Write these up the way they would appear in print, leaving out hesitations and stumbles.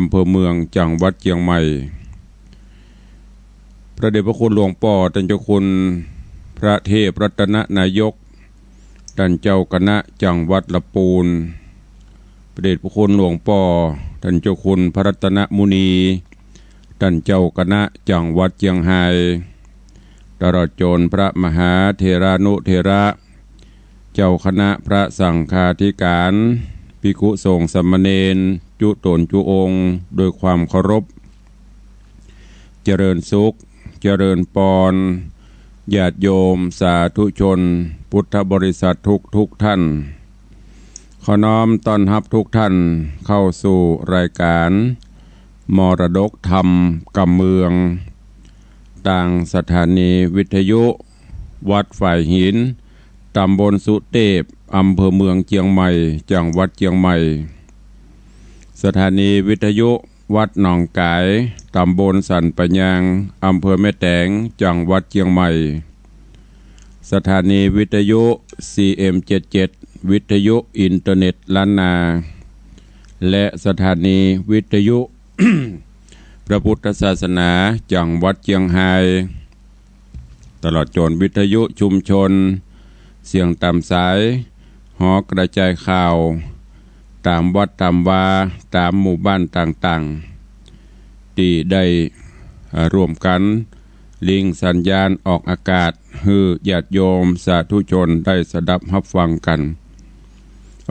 ำเภอเมืองจังหวัดเชียงใหม่พระเดชพระคุณหลวงพ่อท่านเจ้าคุณพระเทพรัตนนายกท่านเจ้าคณะจังหวัดลำพูนพระเดชพระคุณหลวงพ่อท่านเจ้าคุณพระรัตนมุนีท่านเจ้าคณะจังหวัดเชียงรายตลอดจนพระมหาเถรานุเถระเจ้าคณะพระสังฆาธิการภิกขุสงฆ์สามเณรจุตนจุองค์โดยความเคารพเจริญสุขเจริญปอนญาติโยมสาธุชนพุทธบริษัททุกท่านขอน้อมต้อนรับทุกท่านเข้าสู่รายการมรดกธรรมกำเมืองต่างสถานีวิทยุวัดฝ่ายหินตำบลสุเทพอำเภอเมืองเชียงใหม่จังหวัดเชียงใหม่สถานีวิทยุวัดหนองกายตำบลสันปะยางอำเภอแม่แตงจังหวัดเชียงใหม่สถานีวิทยุ CM77 วิทยุอินเทอร์เน็ตล้านนาและสถานีวิทยุ พระพุทธศาสนาจังหวัดเชียงรายตลอดจนวิทยุชุมชนเสียงตามสายหอกระจายข่าวตามวัดตามวาตามหมู่บ้านต่างๆที่ได้ร่วมกันลิงสัญญาณออกอากาศให้ญาติโยมสาธุชนได้สดับรับฟังกัน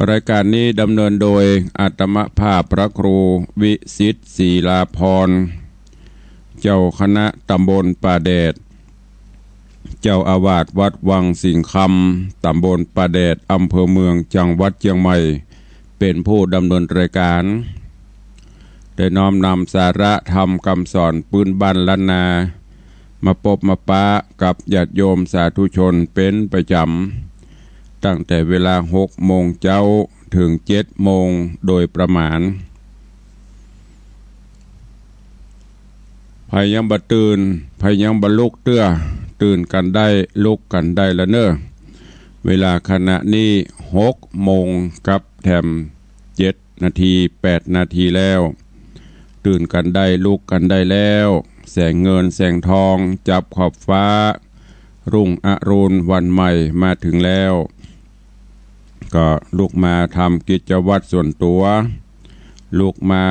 รายการนี้ดำเนินโดยอาตมภาพพระครูวิสิทธิ์ศรีลาภรณ์เจ้าคณะตำบลป่าแดดเจ้าอาวาสวัดวังสิงคำตำบลป่าแดดอำเภอเมืองจังหวัดเชียงใหม่เป็นผู้ดำเนินรายการได้น้อมนำสาระธรรมคำสอนปืนบ้านล้านนามาพบมาปะกับญาติโยมสาธุชนเป็นประจำตั้งแต่เวลา6 โมงเช้าถึง7 โมงโดยประมาณพยายามบ่ตื่นพยายามบ่ลุกเตื้อตื่นกันได้ลุกกันได้ละเนอะเวลาขณะนี้6 โมงกับแถม7 นาที8 นาทีแล้วตื่นกันได้ลุกกันได้แล้วแสงเงินแสงทองจับขอบฟ้ารุ่งอรุณวันใหม่มาถึงแล้วก็ลุกมาทำกิจวัตรส่วนตัวลุกมา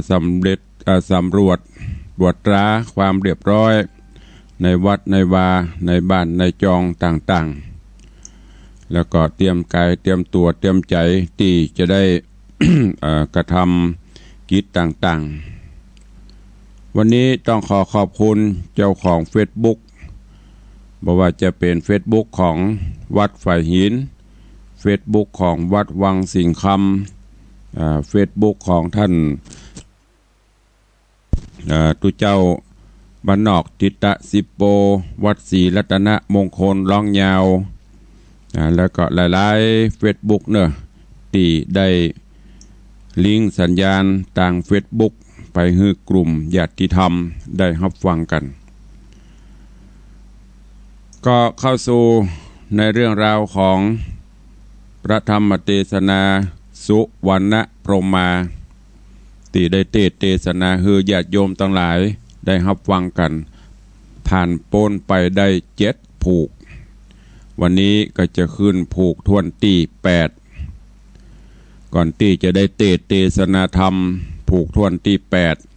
สำรวจตรวจตราความเรียบร้อยในวัดในวาในบ้านในจองต่างๆแล้วก็เตรียมกายเตรียมตัวเตรียมใจที่จะได้ กระทำกิจต่างๆวันนี้ต้องขอบคุณเจ้าของ Facebook บอกว่าจะเป็น Facebook ของวัดฝ่ายหิน Facebook ของวัดวังสิงคำFacebook ของท่านตุเจ้าบ้านนอกทิตะสิปโปวัดศรีรัตนมงคลร้องยาวแล้วก็หลายๆ Facebook เนอะที่ได้ลิงก์สัญญาณต่าง Facebook ไปให้กลุ่มญาติธรรมได้รับฟังกันก็เข้าสู่ในเรื่องราวของพระธรรมเทศนาสุวรรณพรหมาที่ได้เทศนาให้ญาติโยมทั้งหลายได้รับฟังกันผ่านโปนไปได้7 ผูกวันนี้ก็จะขึ้นผูกทวนที่8ก่อนที่จะได้เทศนาธรรมผูกทวนที่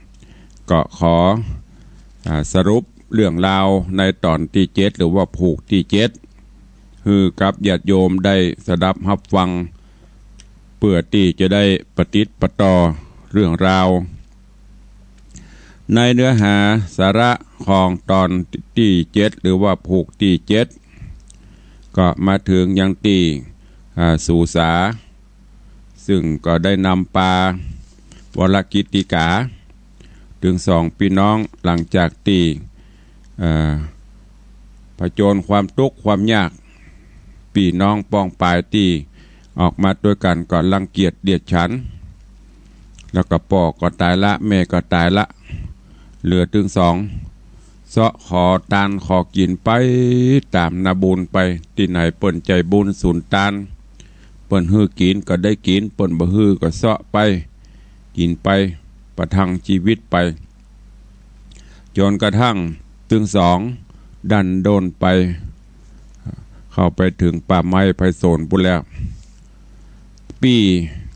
8ก็ขอสรุปเรื่องราวในตอนที่7หรือว่าผูกที่7คือกับญาติโยมได้สดับรับฟังเพื่อที่จะได้ปฏิบัติต่อเรื่องราวในเนื้อหาสาระของตอนที่7หรือว่าผูกที่7ก็มาถึงยังที่สุสาซึ่งก็ได้นำปาวรกิติกาถึง2 พี่น้องหลังจากที่ผจญความทุกข์ความยากพี่น้องป้องปายที่ออกมาด้วยกันก็รังเกียจเดียดฉันแล้วก็พ่อก็ตายละแม่ก็ตายละเหลือถึง2เสาะขอทานขอกินไปตามนาบุญไปที่ไหนเปิ้นใจบุญสุนทานเปิ้นฮื้อกินก็ได้กินเปิ้นบ่ฮื้อก็เสาะไป ก กินไปประทังชีวิตไปจนกระทั่งถึงสองดันโดนไปเข้าไปถึงป่าไม้ไผ่โซนพุ่นแล้วปี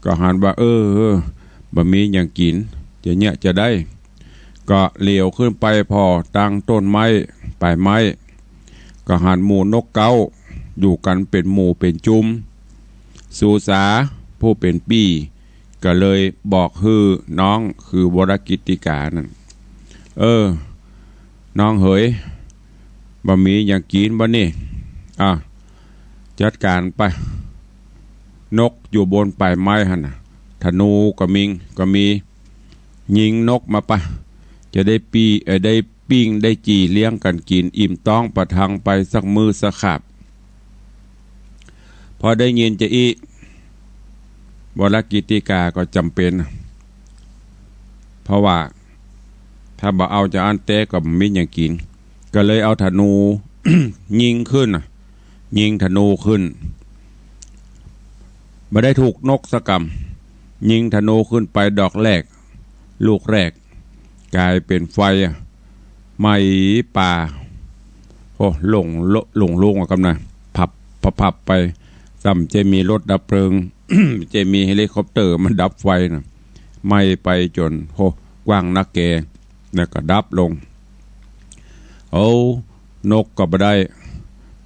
ก็หันว่าบะมีอย่างกินจะเนี่ยจะได้ก็เลี้ยวขึ้นไปพอตั้งต้นไม้ปลายไม้ก็หันหมู่นกเก้าอยู่กันเป็นหมู่เป็นจุมสูสาผู้เป็นปีก็เลยบอกน้องคือวรกิตติกานั่นน้องเหยบะมีอย่างกินบ่นี่จัดการไปนกอยู่บนปลายไม้หั่นน่ะธนูก็มียิงนกมาปะจะได้ได้ปิ้งได้จีเลี้ยงกันกินอิ่มต้องประทังไปสักมือสักขาบพอได้ยินจะอีวรกิตติกาก็จำเป็นเพราะว่าถ้าบ่เอาจะอันเตะก็มีอย่างกินก็เลยเอาธนู ยิงขึ้นยิงธนูขึ้นไม่ได้ถูกนกสกรรมยิงธนูขึ้นไปดอกแรกลูกแรกกลายเป็นไฟไหม้ป่าหลงกันนะพับไปซ้ำจะมีรถดับเพลิง จะมีเฮลิคอปเตอร์มันดับไฟนะไหม้ไปจนกว้างนักแกแล้วก็ดับลงนกก็บ่ได้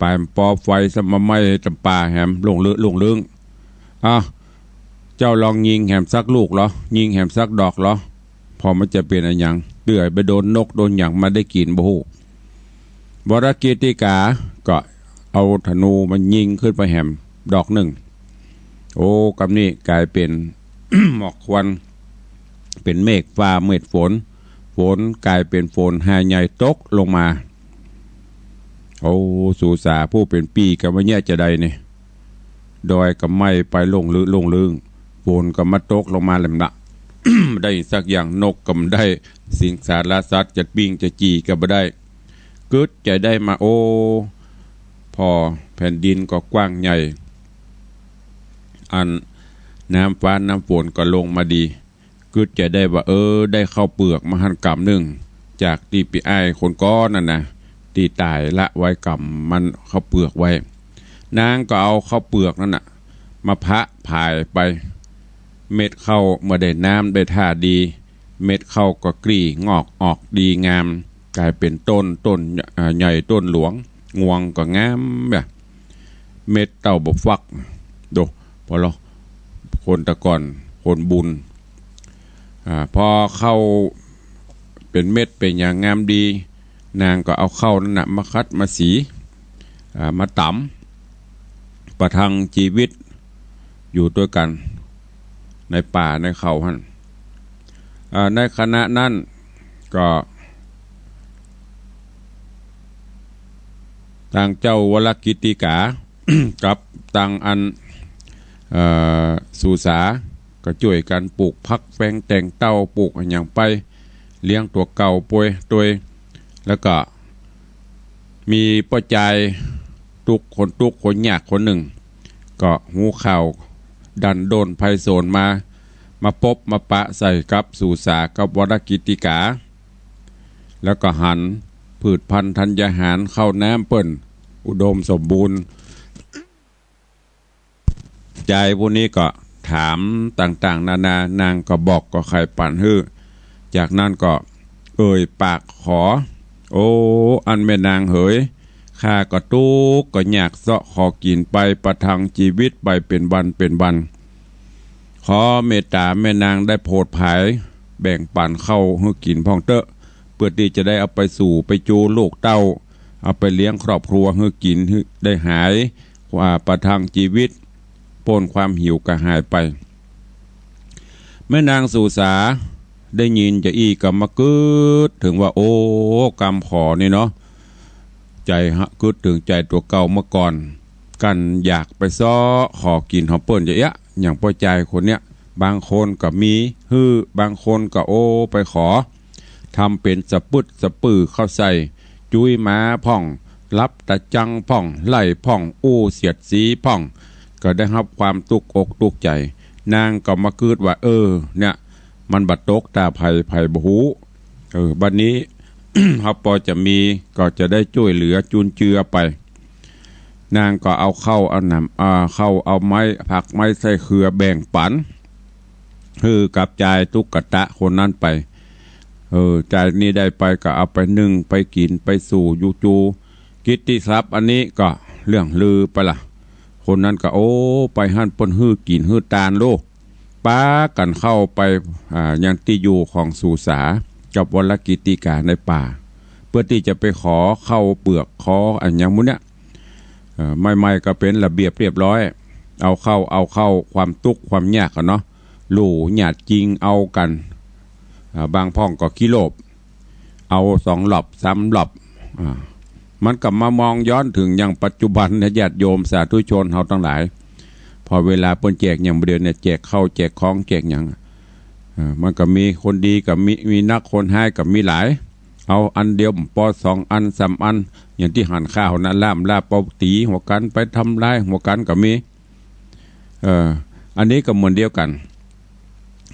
ปลายปอไฟสมไหม้จำป่าแหมลงลึงเจ้าลองยิงแหมซักลูกเหรอยิงแหมซักดอกเหรอพอมันจะเป็นอะไรอย่างเดือยไปโดนนกโดนอย่างมาได้กินบ่ฮู้วรกิตติกาก็เอาธนูมันยิงขึ้นไปแหมดอกหนึ่งกับนี้กลายเป็น หมอกควันเป็นเมฆฟ้าเม็ดฝนกลายเป็นฝนหาใหญ่ตกลงมาสูสาผู้เป็นปีกับว่าเนี่ยจะได้เนี่ยดอยกับไม้ไปลงลึงฝนก็มาตกลงมาแหลมละ ได้สักอย่างนกก็ได้สิ่งสารสัตว์จะปิ้งจะจีก็บ่ได้กึดจะได้มาพอแผ่นดินก็กว้างใหญ่อันน้ำฟ้าน้ำฝนก็ลงมาดีกึดจะได้ว่าได้เข้าเปลือกมาหันกำหนึ่งจากตีปีไอคนก้อนนั่นนะตีตายละไว้กำมันเข้าเปลือกไว้นางก็เอาเข้าเปลือกนั่นน่ะมาพะผายไปเม็ดเข้าเมื่อได้น้ำได้ท่าดีเม็ดเข้าก็กรีงอกออกดีงามกลายเป็นต้นใหญ่ต้นหลวงงวงก็งามแบบเม็ดเต่าบกฟักดูพอเราคนตะก่อนคนบุญพอเข้าเป็นเม็ดเป็นอย่างงามดีนางก็เอาเข้านั่นนะมาคัดมาสีมาตำประทังชีวิตอยู่ด้วยกันในป่าในเขาหั่นในคณะนั้นก็ทางเจ้าวรกิตติกา กับทางอันสูสาก็ช่วยกันปลูกพักแฟงแต่งเต้าปลูกอย่างไปเลี้ยงตัวเก่าป่วยตัวแล้วก็มีป้าใจทุกคนยากคนหนึ่งก็หูข่าวดันโดนไพโซนมาพบมาปะใส่กับสูสากับวรกิตติกาแล้วก็หันพืชพันธุ์ธัญญาหารเข้าน้ำเปิ้นอุดมสมบูรณ์ใจพวกนี้ก็ถามต่างๆนานางก็บอกก็ใครปั่นฮื้อจากนั้นก็ปากขออันแม่นางเหยข้าก็ตุกก็อยากเสาะขอกินไปประทังชีวิตไปเป็นวันขอเมตตาแม่นางได้โพดภายแบ่งปันเข้าให้กินพ่องเตอะเพื่อที่จะได้เอาไปสู่ไปจูลูกเต้าเอาไปเลี้ยงครอบครัวให้กินได้หายประทังชีวิตพ้นความหิวก็หายไปแม่นางสูสาได้ยินจะอีก็มากึดถึงว่ากำขอนี่เนาะใจกึดถึงใจตัวเก่าเมื่อก่อนกันอยากไปซ้อขอกินหอมเปิ้นจะอย่างพ่อใจคนเนี้ยบางคนก็มีบางคนก็ไปขอทำเป็นสะปุดสะปือเข้าใส่จุ้ยม้าพ่องรับตะจังพ่องไล่พ่องเสียดสีพ่องก็ได้รับความตุกอกตุกใจนางก็มากึดว่าเนี่ย มันบัดตกตาไผ่บ่ฮู้บัดนี้ เฮาพอจะมีก็จะได้ช่วยเหลือจุนเจือไปนางก็เอาเข้าเอาน้ำเข้าเอาไม้ผักไม้ใส่เครือแบ่งปันคือกับจ่ายตุกตะคนนั้นไปจ่ายนี้ได้ไปก็เอาไปนึ่งไปกินไปสู่ยูจูกิตติทรัพย์อันนี้ก็เรื่องลือไปล่ะคนนั้นก็โอ้ไปหั่นปนฮื้อกินฮื้อตาลโลป้ากันเข้าไปยังที่อยู่ของสุสากับวรกิติกาในป่าเพื่อที่จะไปขอเข้าเปลือกขออันอย่างมุ้นเนี่ยไม่ก็เป็นระเบียบเรียบร้อยเอาเข้าความตุกความยากกันเนาะลู่หยาดจริงเอากันบางพ่องก็กิโลบเอา2 หลอบ3 หลอบมันกลับมามองย้อนถึงอย่างปัจจุบันนะญาติโยมสาธุชนเฮาทั้งหลายพอเวลาเปิ้นแจกอย่างเดียวเนี่ยแจกข้าวแจกของแจกอย่างมันก็มีคนดีกับมีนักคนให้กับมีหลายเอาอันเดียวปอ2 อัน3 อันอย่างที่หั่นข้าวนะล่ามลาเปาตีหัวกันไปทำลายหัวกันก็มีอันนี้ก็เหมือนเดียวกัน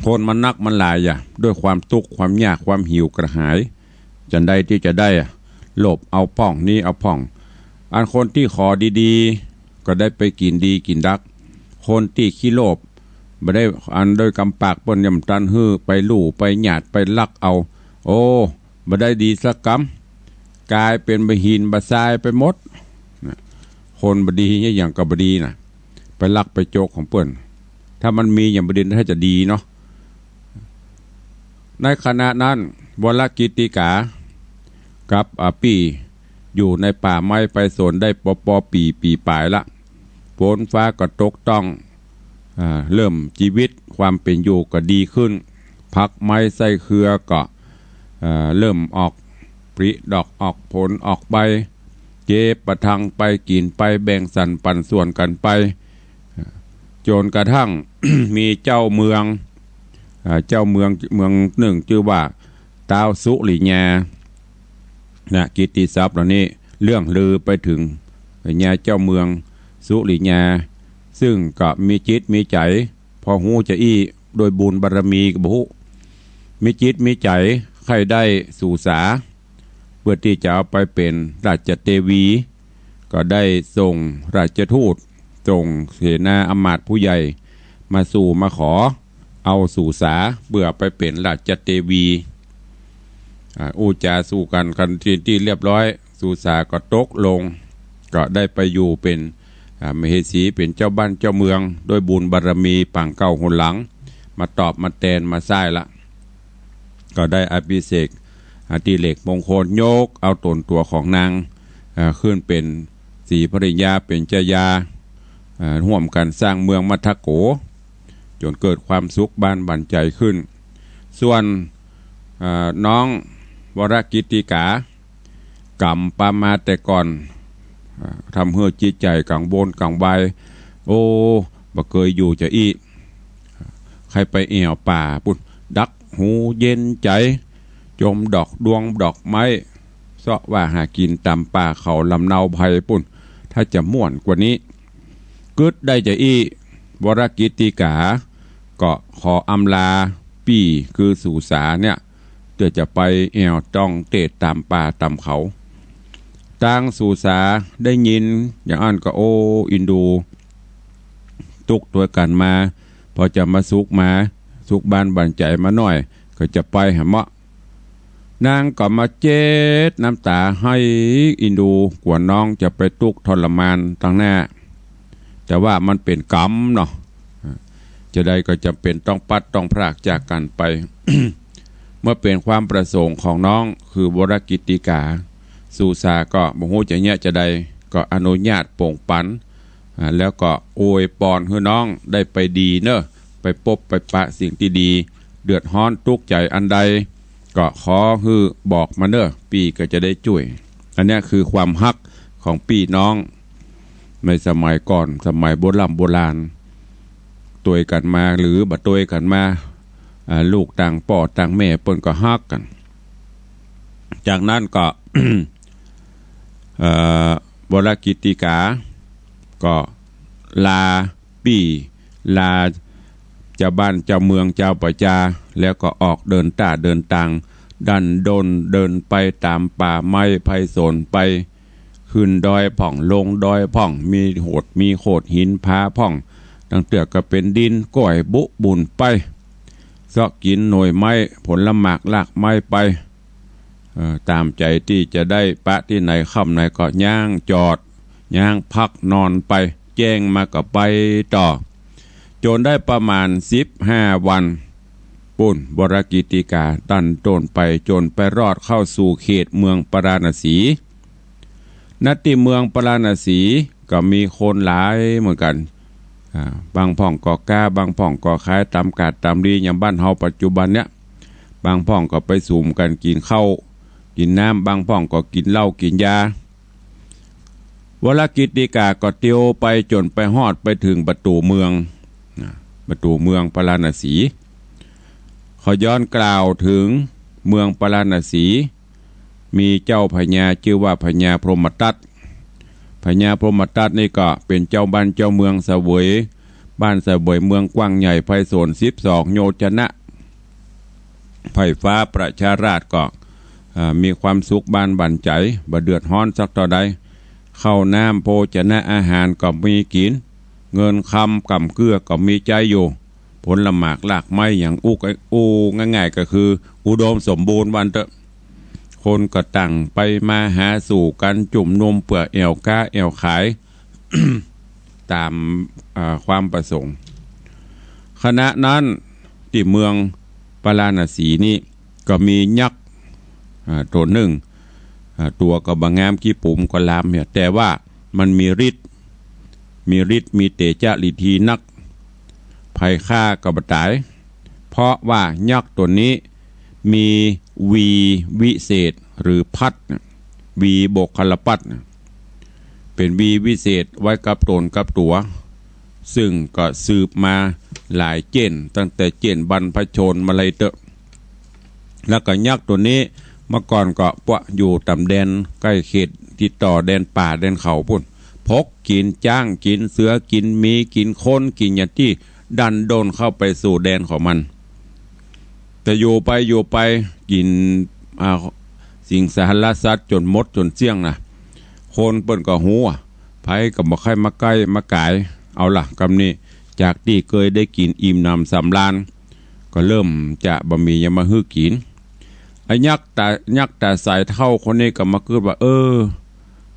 คนมันนักมันหลายด้วยความทุกข์ความยากความหิวกระหายจันใดที่จะได้โลภเอาพ่องนี้เอาพ่องอันคนที่ขอดีๆก็ได้ไปกินดีกินดักคนที่ขี้โลภบ่ได้อันโดยกำปากเปิ้นยำตันฮื้อไปลู่ไปหยาดไปลักเอาโอ้บ่ได้ดีสักกำกลายเป็นบะหินบะทรายไปหมดคนบดีอย่างกับบดีน่ะไปลักไปโจกของเปิ้นถ้ามันมีอย่างบดีถ้าจะดีเนาะในขณะนั้นวรกิติกากับปี่อยู่ในป่าไม้ไปสนได้ปอปีปลายละฝนฟ้าก็ตกต้องเริ่มชีวิตความเป็นอยู่ก็ดีขึ้นพักไม้ใส่เครือก็เริ่มออกปริดอกออกผลออกใบเก็บประทังไปกินไปแบ่งสรรปันส่วนกันไปจนกระทั่ง มีเจ้าเมืองหนึ่งชื่อว่าท้าวสุริยากิตติทรัพย์เหล่านี้เรื่องลือไปถึงญาเจ้าเมืองสุริยาซึ่งก็มีจิตมีใจพอหูจะอี้โดยบุญบารมีกับบุมีจิตมีใจใครได้สู่สาเพื่อที่จะเอาไปเป็นราชเทวีก็ได้ส่งราชทูตส่งเสนาอำมาตย์ผู้ใหญ่มาสู่มาขอเอาสู่สาเบื่อไปเป็นราชเทวีอูจาสู่กันที่เรียบร้อยสู่สาก็ตกลงก็ได้ไปอยู่เป็นมเหสีเป็นเจ้าบ้านเจ้าเมืองโดยบุญบารมีปังเก่าหนหลังมาตอบมาแทนมาซ้ายละก็ได้อภิเษกติเหล็กมงคลโยกเอาตนตัวของนางขึ้นเป็นสีภริยาเป็นเจยาร่วมกันสร้างเมืองมัทโกจนเกิดความสุขบ้านบันใจขึ้นส่วนน้องวรกิติกากรรมปามาแต่ก่อนทำเพื่อจิตใจกังวลกังวายโอ้บ่เคยอยู่จะอีใครไปเอี่ยวป่าปุ่นดักหูเย็นใจจมดอกดวงดอกไม้เสาะว่าหากินตามป่าเขาลำเนาภัยปุ่นถ้าจะม่วนกว่านี้กึดได้จะอีวรกิติกาก็ขออำลาปี่คือสู่สาเนี่ยเพื่อจะไปแอวต้องเตะตามป่าตามเขาต่างสู่สาได้ยินอย่างอันก็โออินดูตุกตัวกันมาพอจะมาสุกบ้านบันใจมาหน่อยก็จะไปหาเมาะนางก็มาเจ็ดน้ำตาให้อินดูกว่าน้องจะไปตุกทรมานตั้งหน้าแต่ว่ามันเป็นกรรมเนาะจะได้ก็จำเป็นต้องปัดต้องพรากจากกันไป เมื่อเป็นความประสงค์ของน้องคือวรกิติกาสู่สาก็บ่ฮู้จะเนี่ยจะได้ก็อนุญาตโป่งปันแล้วก็อวยปอนให้น้องได้ไปดีเนอะไปพบไปปะสิ่งที่ดีเดือดร้อนทุกข์ใจอันใดก็ขอฮือบอกมาเนอะปีก็จะได้ช่วยอันนี้คือความฮักของพี่น้องในสมัยก่อนสมัยโบราณตัวกันมาหรือบัดตัวกันมาลูกต่างป่อต่างแม่เปิ้นก็ฮักกันจากนั้นก็ วรกิติกาก็ลาปี่ลา เจ้าบ้านเจ้าเมืองเจ้าประจาแล้วก็ออกเดินต้าเดินต่างดันดนเดินไปตามป่าไม้ไผ่สนไปขึ้นดอยผ่องลงดอยผ่องมีโหดมีโขดหินพาผ่องตั้งเตือกก็เป็นดินก้อยบุบุญไปซอกกินหน่วยไม้ผลละหมากลากไม้ไปตามใจที่จะได้ปะที่ไหนค่ำไหนก็ย่างจอดย่างพักนอนไปแจ้งมาก็ไปต่อจนได้ประมาณ15 วันปุ่นบรกิติกาตันต้นไปจนไปรอดเข้าสู่เขตเมืองปราณสีณที่เมืองปราณสีก็มีคนหลายเหมือนกันบางพ่องก็กล้าบางพ่องก็ขายตามกาดตามดีอย่างบ้านเฮาปัจจุบันเนี้ยบางพ่องก็ไปสูมกันกินข้าวกินน้ำบางพ่องก็กินเหล้ากินยาวรกิติกาก็เตียวไปจนไปฮอดไปถึงประตูเมืองปราณสีขอย้อนกล่าวถึงเมืองปราณสีมีเจ้าพญาชื่อว่าพญาพรหมทัตพญาพรหมทัตนี่ก็เป็นเจ้าบ้านเจ้าเมืองเสวยบ้านเสวยเมืองกว้างใหญ่ไพศาล12โยชนะไฟฟ้าประชาราษฎร์ก็มีความสุขบ้านบั่นใจบ่เดือดร้อนสักต่อใดข้าวน้ำโภชนะอาหารก็มีกินเงินคำกำเกลือก็มีใจอยู่ผลละหมากลากไม้อย่างง่ายๆก็คืออุดมสมบูรณ์วันเถอะคนก็ตั้งไปมาหาสู่กันจุ่มนมเปื่อแอวก้าแอวขาย ตามความประสงค์ขณะนั้นที่เมืองปราณสีนี้ก็มียักษ์ตัวหนึ่งตัวก็บางงามขี้ปุ่มก็ลามเนี่ยแต่ว่ามันมีฤทธิ์มีเตจฤทธีนักภัยฆ่ากับตายเพราะว่ายักษ์ตัวนี้มีวีวิเศษหรือพัดวีบกคลปัดเป็นวีวิเศษไว้กับตนกับตัวซึ่งก็สืบมาหลายเจนตั้งแต่เจนบรรพชนมาเลยเตอะแล้วก็ยักษ์ตัวนี้เมื่อก่อนก็ปะอยู่ตำแดนใกล้เขตติดต่อแดนป่าแดนเขาพุ่นพกกินจ้างกินเสือกินมีกินคนกินอย่างที่ดันโดนเข้าไปสู่แดนของมันแต่อยู่ไปกินสิ่งสารสัตว์จนมดจนเสี่ยงนะคนเปิ้นก็หูไผก็บ่ค่อยมาใกล้มากายเอาล่ะกำนี้จากที่เคยได้กินอิ่มน้ำสำราญก็เริ่มจะบ่มียังมาฮื้อกินไอ้ยักษ์แต่สายเท่าคนนี้ก็มาคิดว่า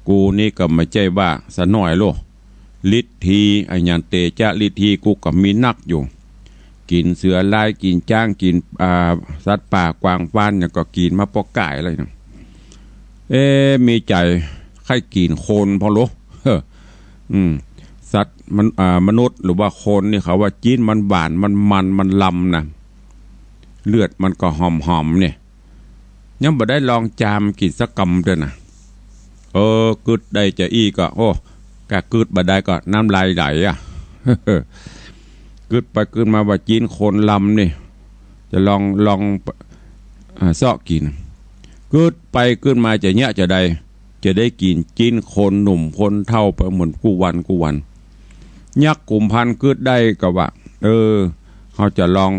กูนี่ก็ไม่ใจว่าสะหน่อยโลฤทธีไอ้ยันเตจาฤทธีกูก็มีนักอยู่กินเสือลายกินจ้างกินสัตว์ป่ากวางฟ้านเนี่ยก็กินมาปอกไก่อะไรนะมีใจใครกินคนพอโลสัตว์มันมนุษย์หรือว่าคนนี่เขาว่าจีนมันหวานมันลำนะเลือดมันก็หอมเนี่ยยังบ่ได้ลองจามกินสักกำเด้อนะกึดได้จะอี้ก็กะกึดบ่ได้ก็น้ำลายไหลกึดไปกึดมาว่าจีนคนลำนี่จะลองซอกกินกึดไปกึดมาจะเนี้ยจะได้กินจีนคนหนุ่มคนเท่าไปเหมือนกูวันยักษ์กลุ่มพันกึดได้ก็ว่าเขาจะลอง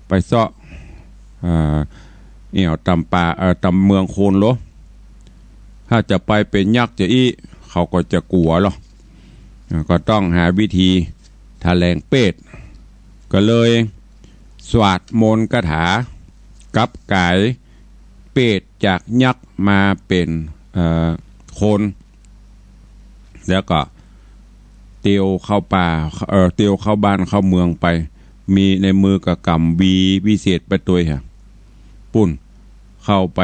ไปซอกตำป่าตำเมืองโคนโลถ้าจะไปเป็นยักษ์จะเขาก็จะกลัวหรอก็ต้องหาวิธีแถลงเป็ดก็เลยสวดมนต์คาถากับกายเป็ดจากยักษ์มาเป็นคนแล้วก็เตียวเข้าป่าเตียวเข้าบ้านเข้าเมืองไปมีในมือกับกำวีวิเศษไปตัวปุ่นเข้าไป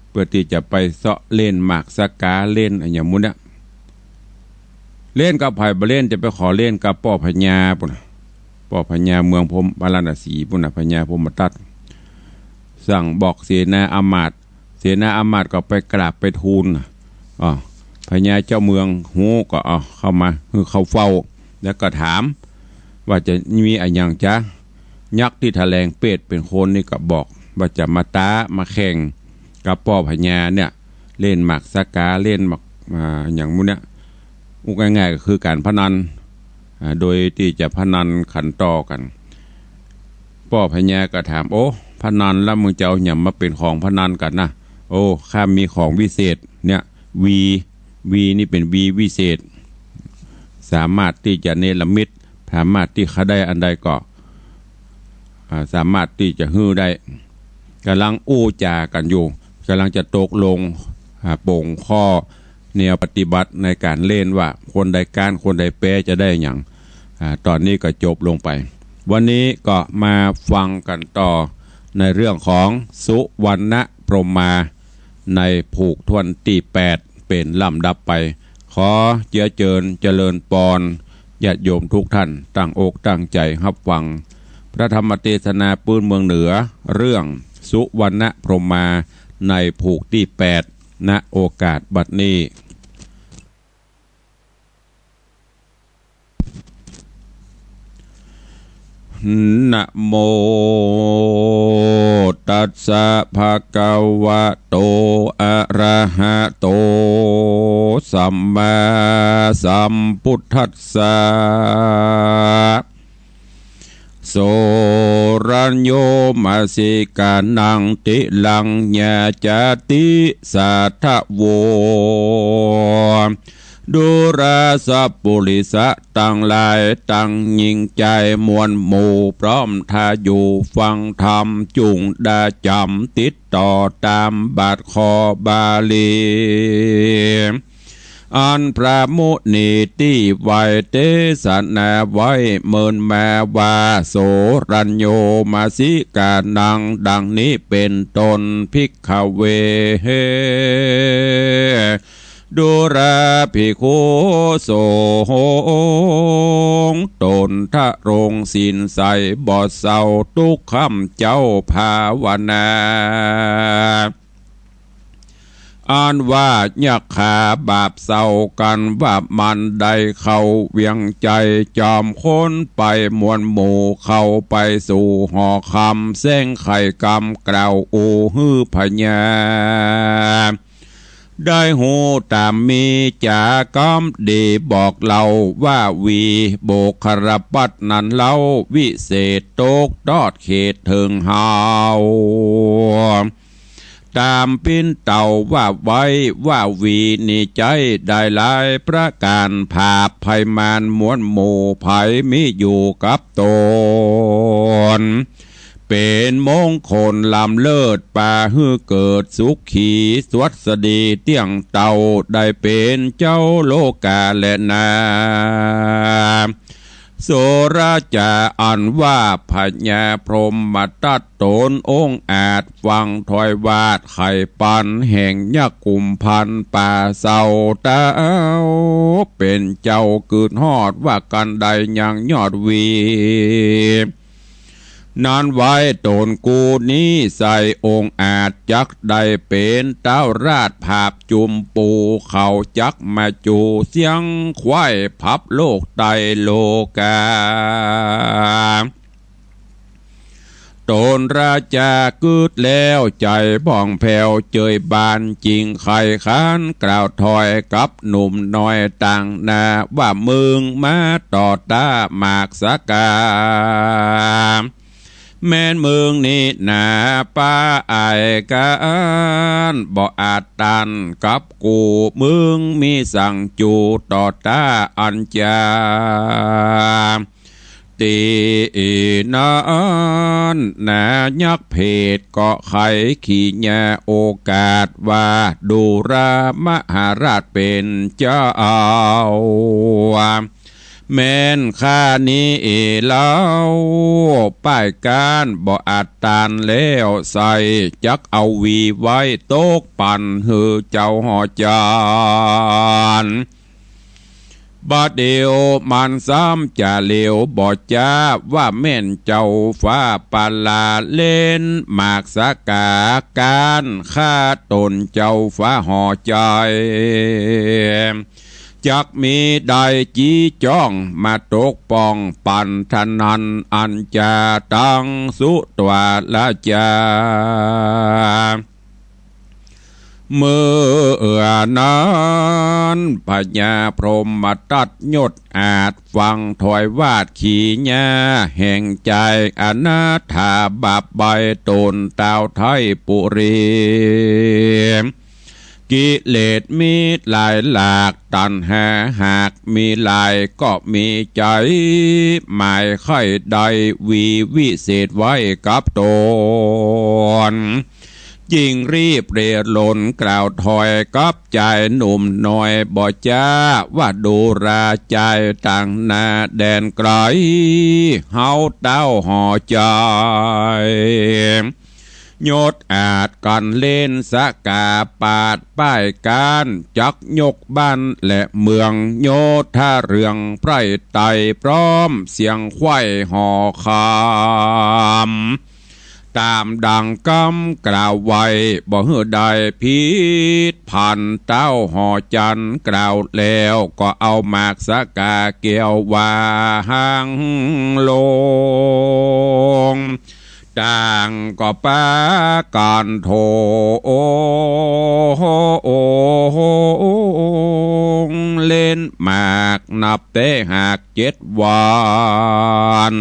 เพื่อที่จะไปเสาะเล่นหมากสกาเล่นอะไรอย่างมุ้นเนี่ยเล่นกับไผ่บเล่นจะไปขอเล่นกับป่อพญาปุ่นป่อพญาเมืองพรหมปราณสีปุ่นพญาพรหมทัตสั่งบอกเสนาอามาตย์ก็ไปกราบไปทูลพญาเจ้าเมืองหูก็เข้ามาคือเขาเฝ้าแล้วก็ถามว่าจะมีอะไรอย่างจ๊ะยักษ์ที่แถลงเป็ดเป็นคนนี่ก็บอกว่าจะมาท้ามาแข่งกับป่อพญาเนี่ยเล่นหมากสกาเล่นหมากอย่างมุ้นเนี่ยง่ายๆก็คือการพนันโดยที่จะพนันขันต่อกัน ป้อพญาก็ถามโอ้พนันแล้วมึงจะเอาหยังมาเป็นของพนันกันนะโอ้ข้ามีของวิเศษเนี่ยวีนี่เป็นวีวิเศษสามารถที่จะเนรมิตสามารถที่เขาได้อันใดก็สามารถที่จะฮื้อได้กำลังอู้จากันอยู่กำลังจะตกลงโป่งข้อแนวปฏิบัติในการเล่นว่าคนใดการคนใดแปรจะได้อย่างตอนนี้ก็จบลงไปวันนี้ก็มาฟังกันต่อในเรื่องของสุวรรณพรหมาในผูกทวนที่ 8เป็นลำดับไปขอเจริญปอนญาติโยมทุกท่านตั้งอกตั้งใจรับฟังพระธรรมเทศนาปืนเมืองเหนือเรื่องสุวรรณพรหมาในผูกที่ 8ณโอกาสบัดนี้นะโมตัสสะภะคะวะโตอะระหะโตสัมมาสัมพุทธัสสะโสรัญโยมาสิกานังติลังญาจติสัทธโวดูราสปุริสะตั้งหลายตั้งยิ่งใจมวลหมู่พร้อมทาอยู่ฟังธรรมจุงดาจำติดต่อตามบาทคอบาลีอันพระมุนีที่ไวเตสนาไว้เมินแม้ว่าโสรัญโยมาสิกานังดังนี้เป็นตนภิกขเวดูราภิกขุโสงตนทะรงสินใสบ่อเศร้าทุกคำเจ้าภาวนาอ่านว่ายักขาบาปเศร้ากันว่ามันได้เข้าเวียงใจจอมค้นไปมวลหมู่เข้าไปสู่หอคำเส้งไข่กำกล่าวอูฮือพญาได้หูตามมีจาก้อมดีบอกเราว่าวีโบคารปัตนันเล่าวิเศษโตกตอดเขตถึงหาวตามปิ้นเต่าว่าไว้ว่าวีนี่ใจได้หลายประการภาพภัยมานมวลหมู่ภัยมิอยู่กับตนเป็นมงคลลำเลิศป่าฮือเกิดสุขีสวัสดีเตี้ยงเต่าได้เป็นเจ้าโลกาและนาโสราจาอันว่าพญาพรหมตัดตนองค์อาจฟังถอยวาดไข่ปันแห่งยักษ์กุมพันป่าเศร้าเต้าเป็นเจ้าเกิดฮอดว่ากันใดยังยอดวีนานไว้ตนกูนี้ใส่องค์อาจจักได้เป็นเต้าราชภาพจุมปูเขาจักมาจูเสียงควายพับโลกไตโลกาตนราจากึดแล้วใจบ้องแผ่วเจยบานจริงไข่ค้านกล่าวถอยกับหนุ่มน้อยต่างนาว่ามึงมาต่อตาหมากสกาแม่นเมืองนี้นาป้าไอ้กันบ่อาจตันกับกูมึงมีสั่งจูต่อตาอันจาตีนั้นนายักเพศเกาะไขขี่ญาโอกาสว่าดูรามหาราชเป็นเจ้าแม่นข้านี้เล่าป้ายการบ่อาจตานแล้วใส่จักเอาวีไว้โต๊กปั่นหือเจ้าหอจานบาดเดียวมันซ้ำจะเหลียวบ่จ้าว่าแม่นเจ้าฟ้าปาลาเล่นหมากสกาการฆ่าตนเจ้าฟ้าหอใจจักมีได้จีจ้องมาตกป้องปันทนันอันจาตังสุตวาละจา เมื่อนั้นพญาพรหมตัดยศอาจฟังถอยวาดขี่ญาแห่งใจอนาถาบาปใบตนเต้าไทยปุรีกิเลสมีหลายหลากตัณหาหากมีหลายก็มีใจหมายไข่ใดวีวิเศษไว้กับตนยิ่งรีบเรลนกล่าวถอยกับใจหนุ่มน้อยบ่จ้าว่าดูราใจต่างนาแดนไกลเฮาเต้าห่อใจยศอาจกันเล่นสกาปาดป้ายการจักยกบ้านและเมืองโยธาเรืองไพร่ไตพร้อมเสียงไข้ห่อคามตามดังกำกล่าวไว้บ่เฮือใดพิษพันเต้าห่อจันกล่าวแล้วก็เอาหมากสกาเกี่ยวว่าหางลงต่างก็ปาการโทเล่นหมากนับเตหาก7 วัน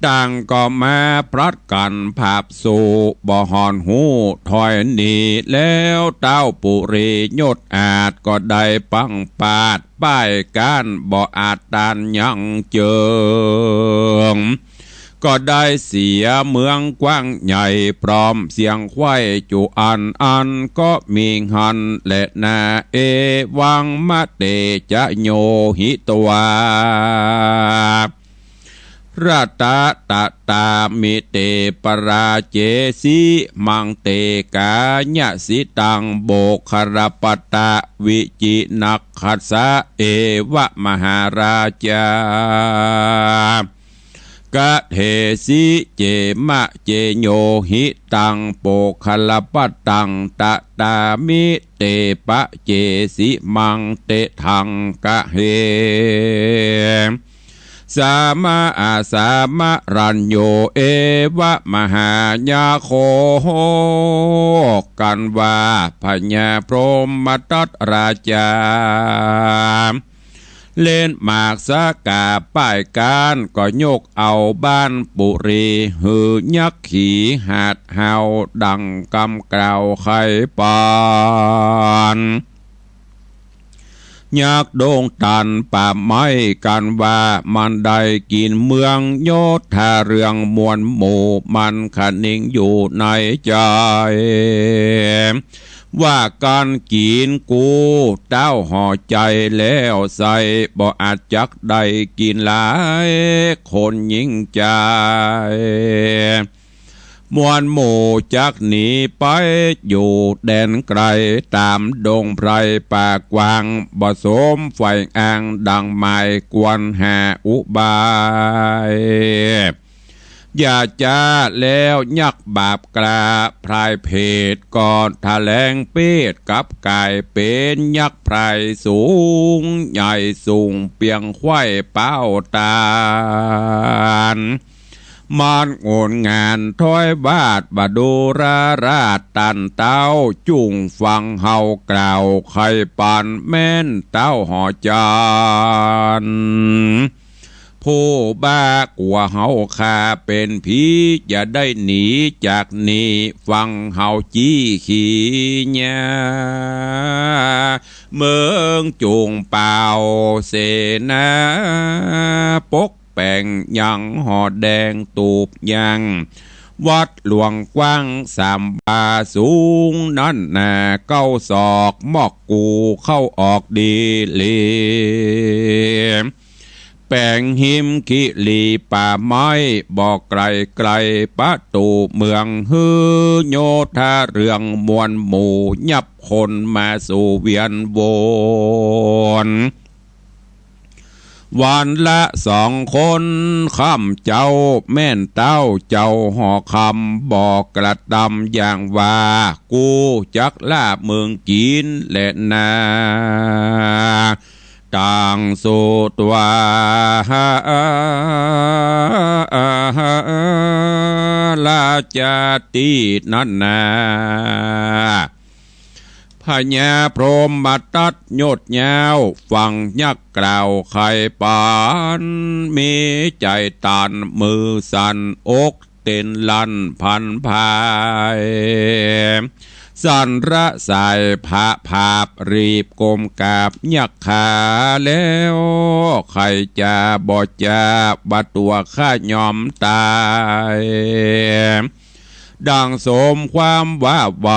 ต่างก็มาพลัดกันภาพสู่บ่หอนหูถอยหนีแล้วเต้าปุรียศอาจก็ได้ปังปาดป้ายการบ่อาจตานยังเจิงก็ได้เสียเมืองกว้างใหญ่พร้อมเสียงไข้จุอันก็มีหันและนาเอวังมะเตจะโยหิตวาราตาตาตามิเตปราเจสีมังเตกาญะสิตังโบคารปตะวิจินักขัสสะเอวะมหาราชากะเทสิเจมะเจโยหิตังโปคลปตังตะตามิเตปะเจสิมังเตทังกะเฮสามาอาสามะรัญโยเอวะมหาญาโคกันว่าพญาพรหมตัตราชาเล่นหมากสกาป้ายการก็ยกเอาบ้านปุรีหือยักษ์ขี่หาดเฮาดังกำกล่าวไข่ปานยักษ์โด่งตันป่าไม้กันว่ามันได้กินเมืองโยธาเรืองมวลหมู่มันขนิ่งอยู่ในใจว่าการกินกูเต้าห่อใจแล้วใส่บ่อาจจักได้กินหลายคนยิ่งใจมวลหมู่จักหนีไปอยู่แดนไกลตามดงไพรป่ากวางบ่สมไฟอ่างดังไม้กวนหาอุบายอย่าจ้าแล้วยักบาปกลาพรายเพศก่อนแถลงเป็ดกับกายเป็นยักษ์พรายสูงใหญ่สูงเปียงไข่เป้าตาลมันโอนงานถ้อยบาดบดูราชตันเต้าจุ่งฟังเฮากล่าวไข่ปานแม่นเต้าหอจานผู้บ้ากว่าเฮาคาเป็นผีอย่าได้หนีจากนี้ฟังเฮาจี้ขี้ญาเมืองจุงเป่าเสนาปกแป่งยังหอแดงตูบยังวัดหลวงกว้าง3 บาสูงนั่นน่ะ9 ศอกมอกกูเข้าออกดีลีแป่งหิมกิลีป่าไม้บอกไกลไกลประตูเมืองฮือโยธาเรืองมวลหมู่ยับคนมาสู่เวียนวนวันละ2 คนข้ามเจ้าแม่นเต้าเจ้าห่อคำบอกกระดำอย่างว่ากูจักลาบเมืองจีนและนา ตังสุตวาลาจตินันนาพญาพรหมตัดโยดยาวฟังยักกล่าวไข่ปานมีใจตันมือสั่นอกเต้นลั่นพันพายสันระสายผาภาพรีบกลมกาบยักขาแล้วใครจะบอจะบัดตัวข้ายอมตายดังสมความว่าไว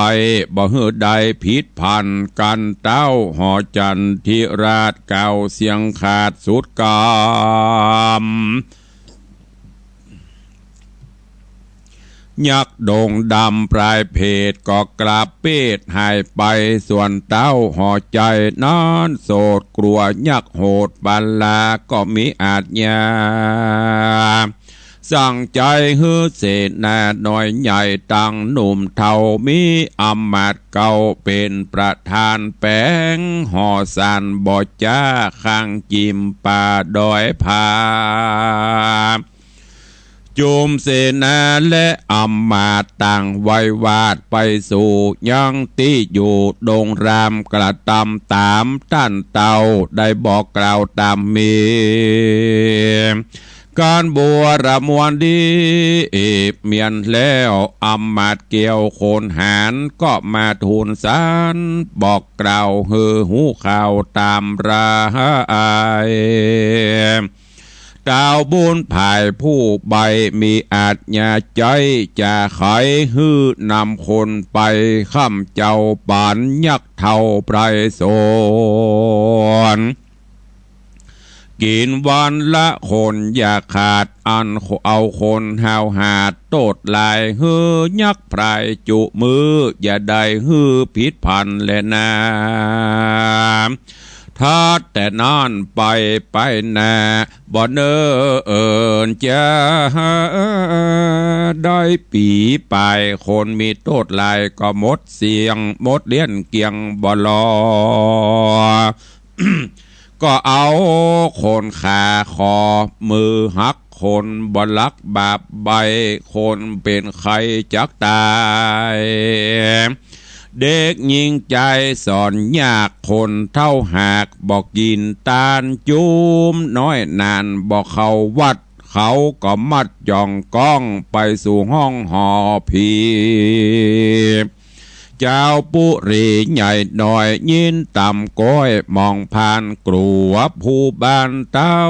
บ่ฮือใดผิดพันกันเต้าหอจันทิราชเก่าเสียงขาดสุดกามยักษ์โด่งดำปลายเพศก็กราบเปดหายไปส่วนเต้าห่อใจนอนโสดกลัวยักษ์โหดบัลลาก็มีอาจยาสั่งใจฮือเสนาหน่อยใหญ่ตั้งหนุ่มเท่ามีอำมาตย์เก่าเป็นประธานแป้งห่อสันบ่จ้าข้างจิมป่าดอยผาจุมเสนาและอำมาตย์ต่างไว้วาดไปสู่ยังที่อยู่ดงรามกระตำตามท่านเต่าได้บอกกล่าวตามมีการบัวระมวลดีเมียนแล้วอำมาตย์เกี่ยวโคนหานก็มาทูลสารบอกกล่าวฮือหูข่าวตามราอายดาวบุญภายผู้ใบมีอาจญาใจจะไขฮื้อนำคนไปข้ามเจ้าปานยักษ์เท่าไพรโสนกินวันละคนอย่าขาดอันเอาคนหาวหาดโตดลายฮือยักษ์ไพรจุมืออย่าได้ฮือผิดพันและนาถ้าแต่นานไปนาบ่เนินจะได้ปีไปคนมีโทษลายก็หมดเสียงหมดเลี้ยนเกียงบ่รอ ก็เอาคนขาคอมือหักคนบลักบาปใบคนเป็นใครจักตายเด็กยิงใจสอนยากคนเท่าหากบอกยินตาลจุมน้อยนานบอกเขาวัดเขาก็มัดย่องก้องไปสู่ห้องหอผีเจ้าปุรีใหญ่หน่อยยินต่ำก้อยมองผ่านกลัวผู้บ้านเต้า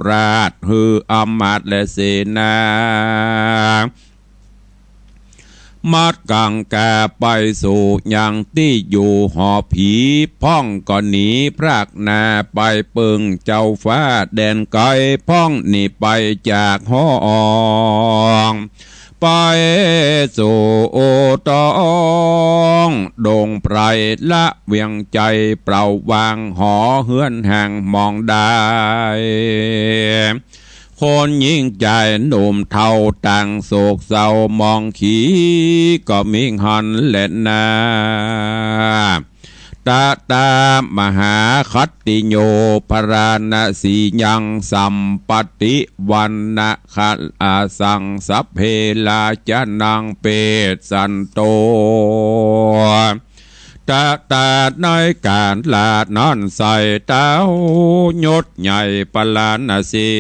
ราชฮืออำมาตย์และเสนามัดกังแกไปสู่ยังที่อยู่หอผีพ่องก็หนีพรากนาไปปึงเจ้าฟ้าแดนไกลพ่องหนีไปจากห้องไปสู่โอตองดงไพรละเวียงใจเปล่าวางหอเฮือนห่างมองได้คนยิ่งใจหนุ่มเท่าต่างโศกเศร้ามองขีก็มิงหันเล่นนาตามหาคัตติโยพราณสียังสัมปติวันนะขันอาสังสัพเพลาจะนางเปตสันโตตาในการลาดนอนใส่เต้ายศใหญ่ปลาณสี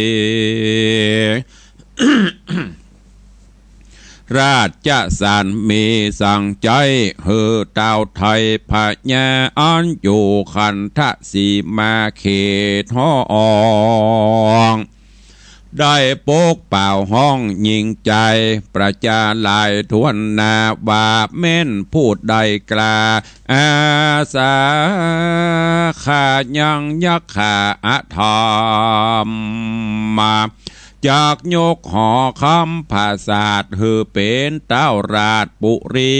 ราชสารมีสั่งใจเฮือเต้าไทยพญาอันอยู่ขันทสีมาเขตห้องได้โปกเป่าห้องยิงใจประจาลายทวนนาบาเม่นพูดใดกลาอาสาขายังยักขาอาธรรมมาจากยกหอคำภาษาดฮือเป็นเต้าราชปุรี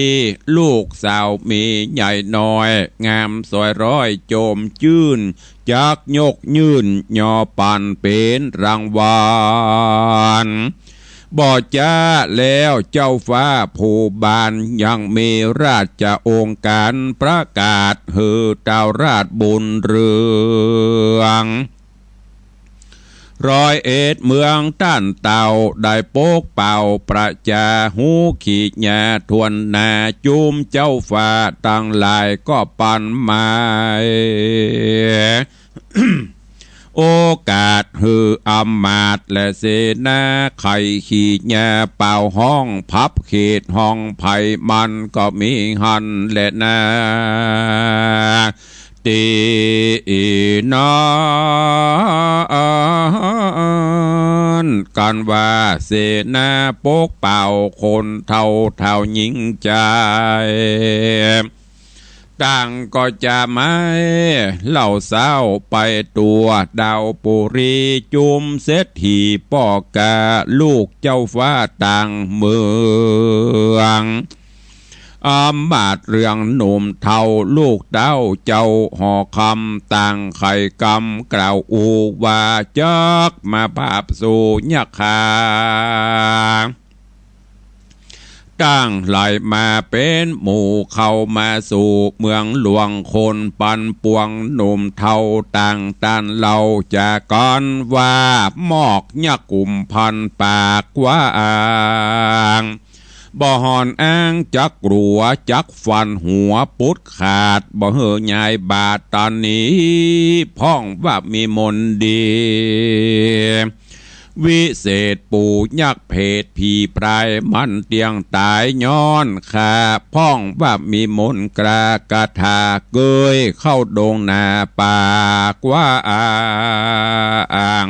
ลูกสาวมีใหญ่น้อยงามสวยร้อยโจมจื่นจากยกยื่นยอปันเป็นรางวัล บ่จ้าแล้วเจ้าฟ้าผู้บานยังมีราชองค์การประกาศเฮือเจ้าราชบุญเรือง101เมืองต้านเต่าได้โปกเป่าประจาหูขีดหญ้าทวนนาจุมเจ้าฟ้าตั้งหลายก็ปันไม้ โอกาสฮืออำมาตย์และเสนาไข่ขีดหญ้าเป่าห้องพับเขตห้องไผ่มันก็มีหันและนาตีนอนกันว่าเสนาโปกเป่าคนเท่าหญิงใจต่างก็จะไม่เล่าเศร้าไปตัวดาวปุรีจุมเศรษฐีป่อกาลูกเจ้าฟ้าต่างเมืองอามาตเรื่องหนุ่มเท่าลูกเต้าเจ้าห่อคำต่างไข่กำกล่าวอูว่าจักมาภาพสู่ยักษ์ขาตั้งไหลมาเป็นหมู่เข้ามาสู่เมืองหลวงคนปันปวงหนุ่มเท่าต่างตันเราจะก่อนว่าหมอกยักษ์กลุ่มพันปากว่าบ่หอนอ้างจักรัวจักฟันหัวปุดขาดบ่เหือใหญ่บาดตอนนี้พ้องว่ามีมนดีวิเศษปู่ยักษ์เพศผีปลายมันเตียงตายย้อนขาพ้องว่ามีมนกรากระทาเกยเข้าดงนาปากว่าอ่าง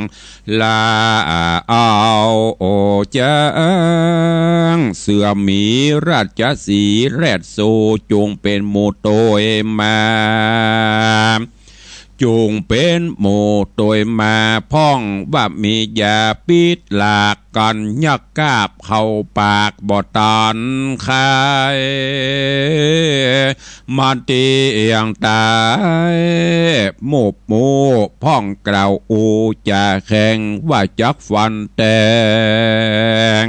ลาเอาโอจังเสือมีราชสีแรดโซจงเป็นโมโตยมาจุงเป็นโมโตยมาพ่องว่ามียาปิดหลากกันยักกาบเข้าปากบ่ตอนคายมาตีเอียงตายโมบโมพ่องกล่าวอูจะแข่งว่าจักฟันแตง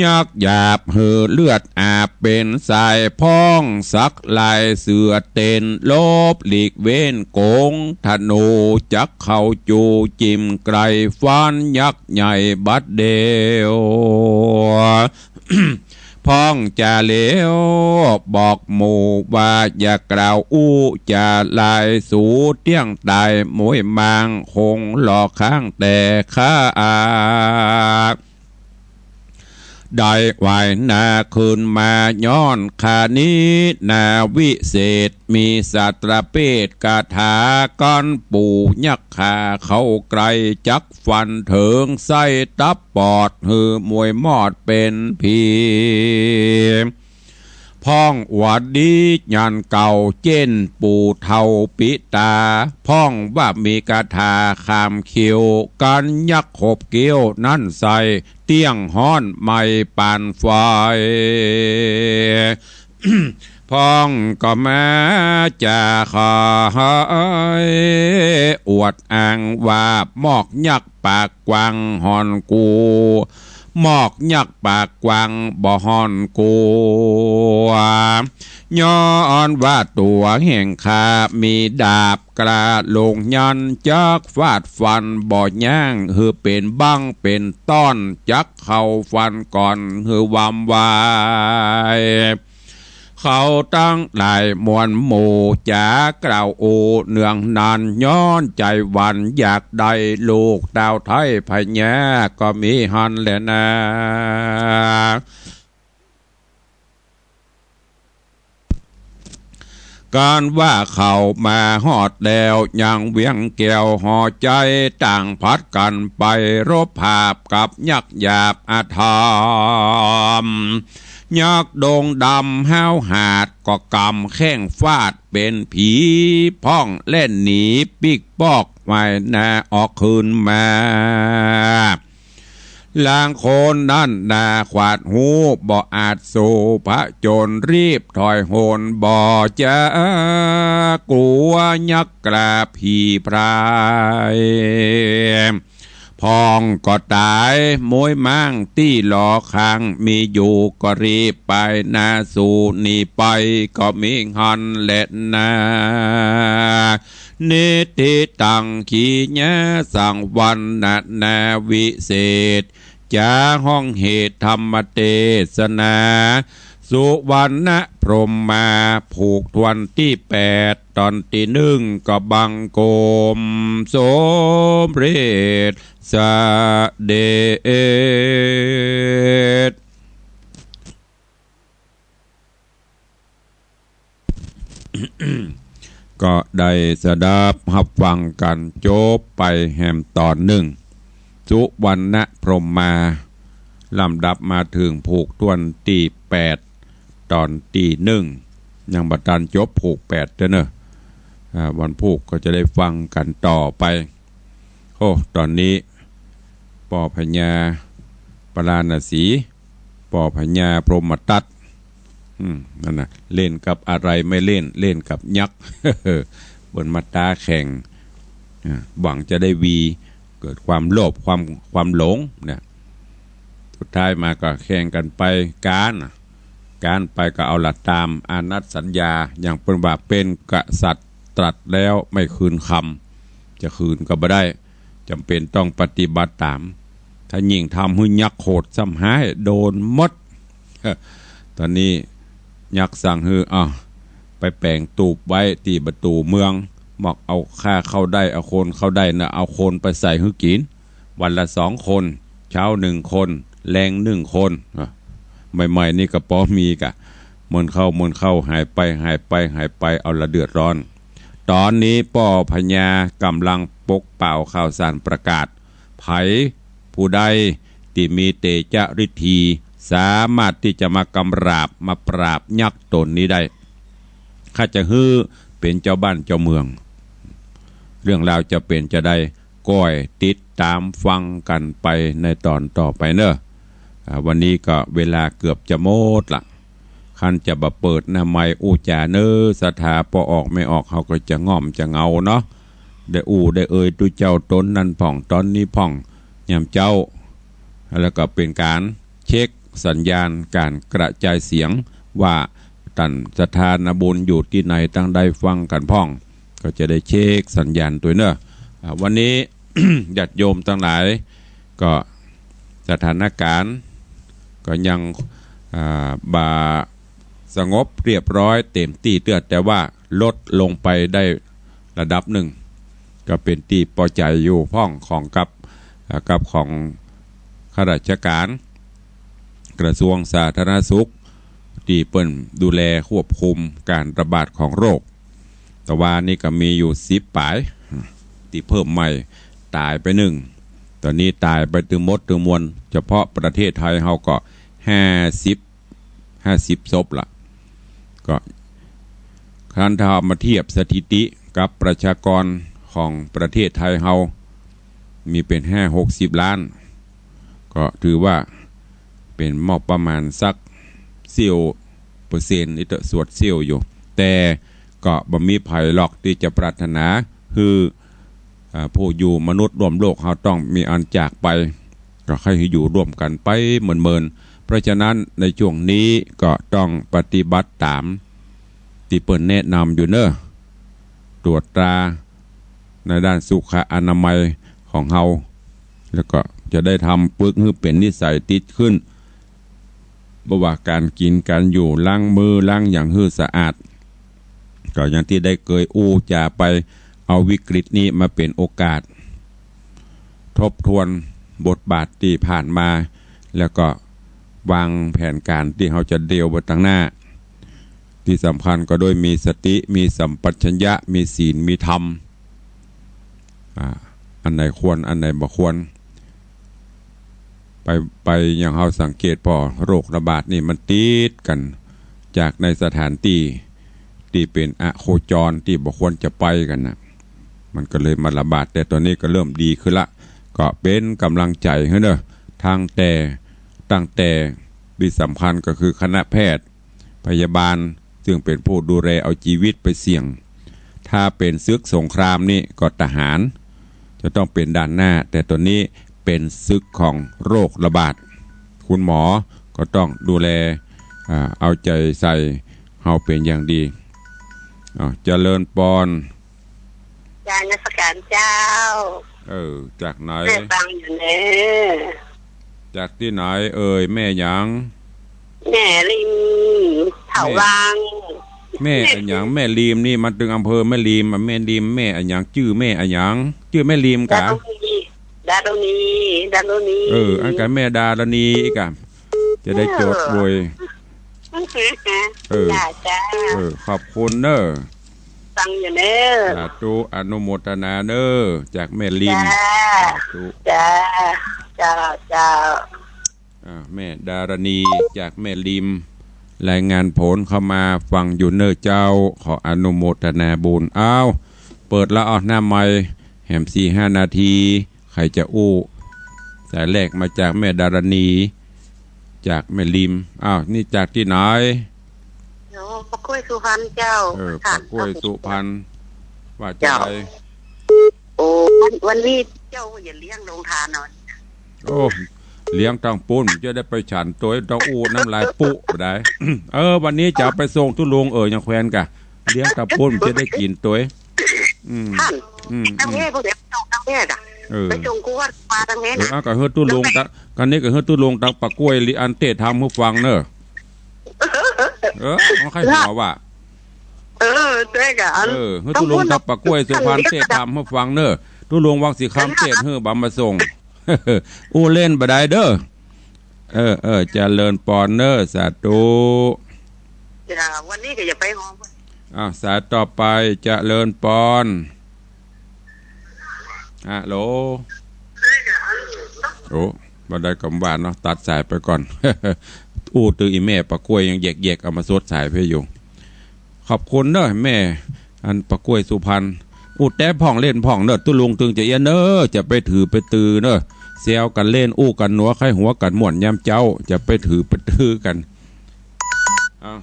ยักหยาบเหือเลือดอาบเป็นสายพ้องสักลายเสือเต้นลบหลีกเว้นโกงธนูจักเข้าจูจิมไกลฟันยักษ์ใหญ่บัดเดียวพ้องจะเลวบอกหมู่ว่าอย่ากล่าวอู้จะลายสูเตี้ยงตายมวยมางคงหลอกข้างแต่ข้าได้ไหวนาคืนมาย้อนขานี้นาวิเศษมีสัตรเพศกาถาก้อนปู่ยักษ์ขาเข้าไกลจักฟันเถิงไส้ตับปอดหือมวยมอดเป็นผีพ้องวัดดียันเก่าเจนปู่เท่าปิตาพ้องว่ามีกาถาขามเขียวกันยักษ์ขบเกี้ยวนั่นใส่เตี้ยงห้อนไม่ปานไฟ พ้องก็มาจะขอยอวดอ้างว่าหมอกยักษ์ปากกวางหอนกูหมอกยักษ์ปากกวางบ่หอนกูย้อนว่าตัวแห่งข้ามีดาบกระลงยันจักฟาดฟันบ่ย่างหือเป็นบังเป็นต้อนจักเข้าฟันก่อนหือวำวายเขาตั้งหลายมวลหมู่จากล่าวโอเนืองนานย้อนใจวันอยากได้ลูกดาวไทยพญาก็มีหันแหละนะการว่าเขามาหอดแล้วยังเวียงแก้วห่อใจต่างพัดกันไปรบภาพกับยักษ์หยาบอาธรรมยักษ์โด่งดำห้าวหาดก็กำแข้งฟาดเป็นผีพ้องเล่นหนีปิกปอกไว้นาออกคืนมาลางโคนนั่นนาขวาดหูบ่อาจสู่พระโจรรีบถอยโหนบ่จะกลัวยักษ์กราผีพรายพ พองก็ตายมวยมั่งตี้หลอคังมีอยู่ก็รีบไปนาสู่นี่ไปก็มีงอนเล็ดนานิติตังขีญะสังวันนานาวิเศษจาห้องเหตุธรรมเทศนาสุวรรณพรหมมาผูกทวนที่8ตอนที่1ก็บังโกมสมเร็จสะเด็จก็ได้สดับหับฟังกันจบไปแหมตอน1สุวรรณพรหมมาลำดับมาถึงผูกทวนที่8ตอนที่1ยังบัดตันจบผูก8เด้อเนอะวันผูกก็จะได้ฟังกันต่อไปโอ้ตอนนี้ปอพญาปราณสีปอพญาพรหมตัดนั่นนะเล่นกับอะไรไม่เล่นเล่นกับยักษ์ บนมาตาแข่งหวังจะได้วีเกิดความโลภความหลงเนี่ยสุดท้ายมาก็แข่งกันไปการไปก็เอาหลักตามอานัตสัญญาอย่างเป็นว่าเป็นกษัตริย์ตรัสแล้วไม่คืนคำจะคืนก็ไม่ได้จำเป็นต้องปฏิบัติตามถ้ายิ่งทำให้ยักษ์โหดซ้ำหายโดนมด ตอนนี้ยักษ์สั่งฮือไปแปลงตูบไว้ที่ประตูเมืองบอกเอาข้าเข้าได้เอาคนเข้าได้นะเอาคนไปใส่ฮือกินวันละ2 คนเช้า1 คนแรง1 คนใหม่ๆนี่ก็ป้อมีกะมนเข้าหายไปเอาละเดือดร้อนตอนนี้ป่อพญากำลังปกเป่าข่าวสารประกาศไผผู้ใดที่มีเตจะฤทธีสามารถที่จะมากำราบมาปราบยักษ์ตนนี้ได้ข้าจะฮื้อเป็นเจ้าบ้านเจ้าเมืองเรื่องราวจะเป็นจะได้ก้อยติดตามฟังกันไปในตอนต่อไปเนอะวันนี้ก็เวลาเกือบจะหมดละคันจะบะเปิดหน้าไม้อู้จ่าเนอสถาพอออกไม่ออกเขาก็จะง่อมจะเงาเนาะได้ได้ตุเจ้าตนนั้นผ่องตอนนี้ผ่องยามเจ้าแล้วก็เป็นการเช็คสัญญาณการกระจายเสียงว่าตันสถานบุญอยู่ที่ไหนตั้งได้ฟังกันพ่องก็จะได้เช็คสัญญาณตัวเนอะวันนี้ ญาติโยมทั้งหลายก็สถานการณ์ก็ยังบาสงบเรียบร้อยเต็มที่เตือแต่ว่าลดลงไปได้ระดับหนึ่งก็เป็นที่พอใจอยู่พ่องของกับของข้าราชการกระทรวงสาธารณสุขที่เปิ้นดูแลควบคุมการระบาดของโรคแต่ว่านี่ก็มีอยู่10 ปลายที่เพิ่มใหม่ตายไป1ตอนนี้ตายไปถึงหมดถึงมวลเฉพาะประเทศไทยเราก็50ศพละก็คันถ้ามาเทียบสถิติกับประชากรของประเทศไทยเรามีเป็น60 ล้านก็ถือว่าเป็นมอบประมาณสัก10%นี่สวดเซี่ยวอยู่แต่ก็บ่มีภัยหรอกที่จะปรารถนาคือผู้อยู่มนุษย์ร่วมโลกเขาต้องมีอันจากไปก็ให้อยู่ร่วมกันไปเหมือนเพราะฉะนั้นในช่วงนี้ก็ต้องปฏิบัติตามที่เปิ้นแนะนำอยู่เนอะตรวจตราในด้านสุขอนามัยของเฮาแล้วก็จะได้ทำปึ๊กให้เป็นนิสัยติดขึ้นบ่ว่าการกินการอยู่ล้างมือล้างอย่างให้สะอาดก็อย่างที่ได้เคยจ่าไปเอาวิกฤตนี้มาเป็นโอกาสทบทวนบทบาทที่ผ่านมาแล้วก็วางแผนการที่เราจะเดียวไปตั้งหน้าที่สำคัญก็โดยมีสติมีสัมปชัญญะมีศีลมีธรรมอันไหนควรอันไหนบ่ควรไปอย่างเราสังเกตพอโรคระบาดนี่มันติดกันจากในสถานที่เป็นอโคจรที่บ่ควรจะไปกันนะมันก็เลยมาระบาดแต่ตอนนี้ก็เริ่มดีขึ้นละก็เป็นกำลังใจให้เนอะตั้งแต่ที่สำคัญก็คือคณะแพทย์พยาบาลซึ่งเป็นผู้ดูแลเอาชีวิตไปเสี่ยงถ้าเป็นศึกสงครามนี่ก็ทหารจะต้องเป็นด้านหน้าแต่ตอนนี้ เป็นซึกของโรคระบาดคุณหมอก็ต้องดูแลเอาใจใส่เฮาเป็นอย่างดีเจริญปอนจานนักการเจ้าจากไหนแม่ฟังอยู่เนจากที่ไหนแม่หยังแม่ลิมเถาวังแม่อันหยังแม่ลีมนี่มันถึงอำเภอแม่ลีมแม่ลีมแม่อันหยังชื่อแม่อันหยังชื่อแม่ลีมกะดาโรนีอันกันแม่ดาโรนีกะจะได้จดบวยจ้าขอบคุณเด้อฟังอยู่เด้อสาธุอนุโมทนาเด้อจากแม่ลีมจ้าแม่ดารณีจากแม่ลิมรายงานผลเข้ามาฟังอยู่เนอเจ้าขออนุโมทนาบุญเปิดแล้วหน้าไม้แหม4-5 นาทีใครจะสายแรกมาจากแม่ดารณีจากแม่ลิมนี่จากที่ไหนปะกล้วยสุพรรณเจ้าปะกล้วยสุพรรณว่าจะไปวันนี้เจ้าอย่าเลี้ยงโรงทานนอนเลี้ยงตังปุ้นจะได้ไปฉันตัวต้องน้ำลายปุได้ วันนี้จะไปส่งทุลุงยังแควนกะเลี้ยงตังปุ้นจะได้กินตัวท่านตั้งแม่พวกเด็กตั้งแม่จ้ะไปส่งกูว่ามาตั้งแม่นะก็เฮือตุลุงกันนี้ก็เฮือตุลุงตังปะกล้วยลิอันเตทำให้ฟังเนอะมันใครหัวว่ะเจ๊กะเฮือตุลุงตังปะกล้วยสุพรรณเตทำให้ฟังเนอะตุลุงวังสีคำเตเฮือบำมาส่งเล่นบ่ได้เด้อเจริญปอนเนอร์สาธุวันนี้ก็อย่าไปหอมสายต่อไปเจริญปอนฮัลโหลบ่ได้กำบานเนาะตัดสายไปก่อนตื่นอีแม่ปะกล้วยยังแยกเอามาสดสายเพื่ออยู่ขอบคุณเด้อแม่อันปะกล้วยสุพรรณแต่พ่องเล่นพ่องเนอะตุลุงตึงจะเอียนเนอะจะไปถือไปตือเนอะเซลกันเล่นกันหนัวไข่หัวกันม่วนยามเจ้าจะไปถือไปตือกัน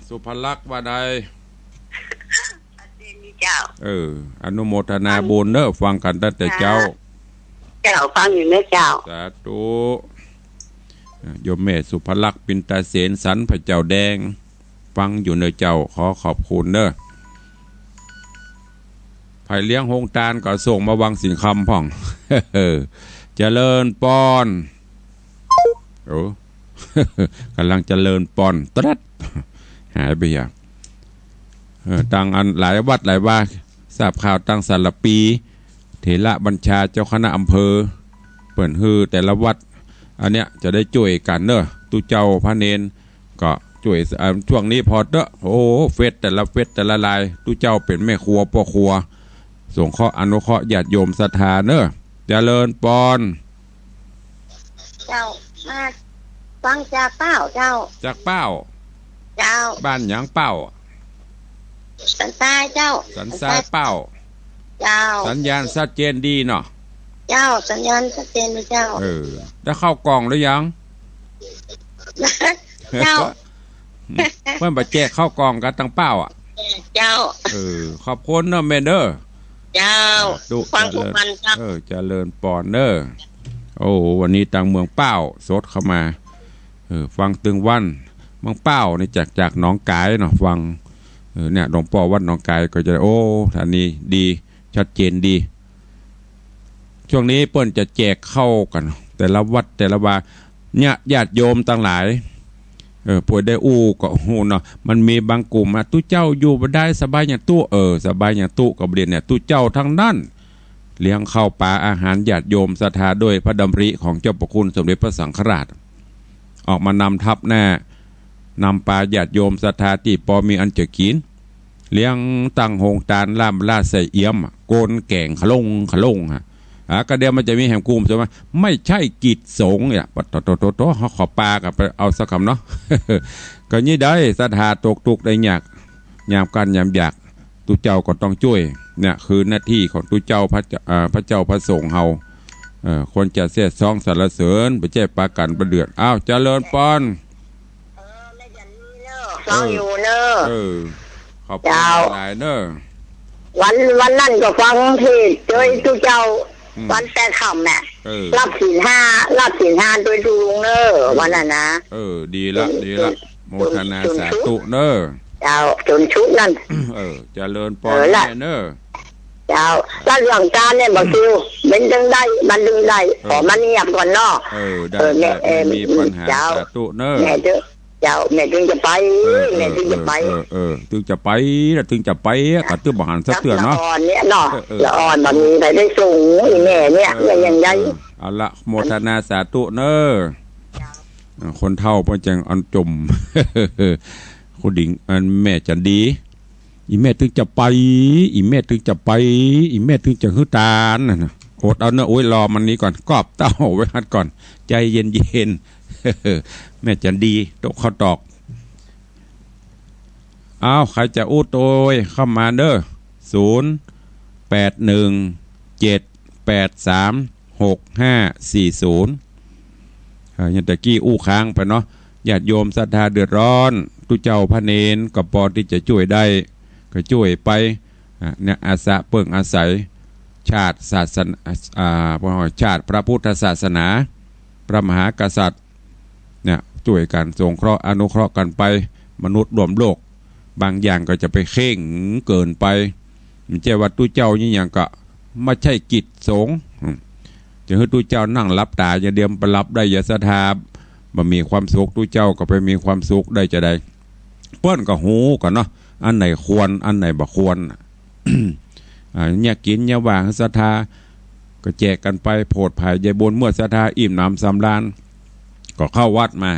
สุภลักษณ์ว่าใดอนุโมทนาบุญเนอะฟังกันตั้งแต่เจ้าฟังอยู่เนอะเจ้าสาธุโยมแม่สุภลักษณ์ปินตาเสนสันพระเจ้าแดงฟังอยู่เนอะเจ้าขอขอบคุณเนอะไผ่เลี้ยงโฮงตาลก็ส่งมาวังสินคำพ่องเจริญปอนกำลังเจริญปอนตรัสหายไปอย่างตั้งอันหลายวัดหลายว่าทราบข่าวตั้งสารปีเถระบัญชาเจ้าคณะอำเภอเปิ่นฮือแต่ละวัดอันเนี้ยจะได้ช่วยกันเนอะตุเจ้าพระเนนก็ช่วยช่วงนี้พอเด้อเฟสแต่ละลายตุเจ้าเป็นแม่ครัวพ่อครัวส่งข้ออนุเคราะห์ญาติโยมศรัทธาเนอะเจริญปอนเจ้ามาฟังจากเป้าเจ้าจากเป้าบ้านหยังเป้าสันทรายเจ้าสันทรายเป้าสัญญาณชัดเจนดีเนาะเจ้าสัญญาณชัดเจนเลยเจ้าได้เข้ากล่องหรือยังเจ้าเมื่อบัดแจกเข้ากล่องกันตั้งเป้าเจ้าขอบคุณเนาะแม่เด้อเจ้าฟังทุกวันครับเจริญปอนเนอร์วันนี้ตังเมืองเป้าสดเข้ามาฟังตึงวันเมืองเป้าในจากหนองกายเนาะฟังเนี่ยหลวงพ่อวัดหนองกายก็จะท่านนี้ดีชัดเจนดีช่วงนี้เปิ้นจะแจกเข้ากันแต่ละวัดแต่ละวาเนี่ยญาติโยมต่างหลายป่วยได้ก็เนาะมันมีบางกลุ่มตู้เจ้าอยู่บ่ได้สบายอย่างตู้สบายอย่างตู้กับเรียนเนี่ยตู้เจ้าทั้งนั้นเลี้ยงข้าวปลาอาหารญาติโยมศรัทธาด้วยพระดำริของเจ้าประคุณสมเด็จพระสังฆราชออกมานำทัพแน่นำปลาญาติโยมศรัทธาที่พอมีอันจะกินเลี้ยงตั้งโฮงตาลล่ามล่าใส่เอี้ยมโกนแก่งขลงก็เดี๋ยวมันจะมีแหมกลุ่มใช่ไหมไม่ใช่กิจสงฆ์เนี่ยโตขอปลากับไปเอาสักคำเนาะก็นี่ได้ศรัทธาตกได้ยากยามกันยามอยากตุเจ้าก็ต้องช่วยเนี่ยคือหน้าที่ของตุเจ้าพระเจ้าพระสงฆ์เฮาคนจะเสียซองสรรเสริญไปแจ้ปากันประเดือดเจริญปอนฟังอยู่เนอะขอบคุณหลายเนอะวันนั่นก็ฟังที่เจอตุเจ้าวันแต่ค่ำน่ะ รับศีลห้าโดยดูลุงเนอวันนั้นนะดีละโมทนาสาธุเนอเจ้าจนชุดนั่นเจริญพรแม่เนอเจ้าแล้วเรื่องการเนี่ยบอกคิวมันดึงได้ขอมันเงียบก่อนเนาะได้มีปัญหาสาธุเนอแม่ถึงจะไปถึงจะไปถึงจะไปก็ตื้อบ่หันสักเตือนเนาะอ่อนเนี่ยเนาะละอ่อนแบบนี้ไปได้สูงอีแม่เนี่ยยังไงเอาละโมทนาสาธุเนอคนเฒ่าเพิ่นจังอันจมคุณดิ่งอันแม่จันดีอีแม่ถึงจะไปอีแม่ถึงจะหื้อตาลน่ะอดเอาเนอะโอ้ยรอมันนี้ก่อนกอบเต้าไว้ฮัดก่อนใจเย็นแม่จันดีตกข้าวตอกอ้าวใครจะอู้โตยเข้ามาเด้อ0817836540ยันตะกี้อู้ค้างไปเนาะญาติโยมศรัทธาเดือดร้อนตุเจ้าพระเนนกับปอที่จะช่วยได้ก็ช่วยไปเนี่ยอาสาเปิ่งอาศัยชาติศาสนาชาติพระพุทธศาสนาพระมหากษัตริย์เนี่ยช่วยกันสงเคราะห์อนุเคราะห์กันไปมนุษย์รวมโลกบางอย่างก็จะไปเข่งเกินไปมันเจ้าวัดตุเจ้านี่อย่างก็ไม่ใช่กิจสงฆ์จะให้ตุเจ้านั่งรับตาอย่าเดียมไปรับได้อย่าศรัทธาบ่มีความสุขตุเจ้าก็ไปมีความสุขได้จะได้เปิ้นก็หูกันเนาะอันไหนควรอันไหนบ่ควรเนี่ยกินเนี่ยว่างศรัทธาก็แจกกันไปโพดภายใจบนเมื่อศรัทธาอิ่มน้ำสำราญก็เข้าวัดมา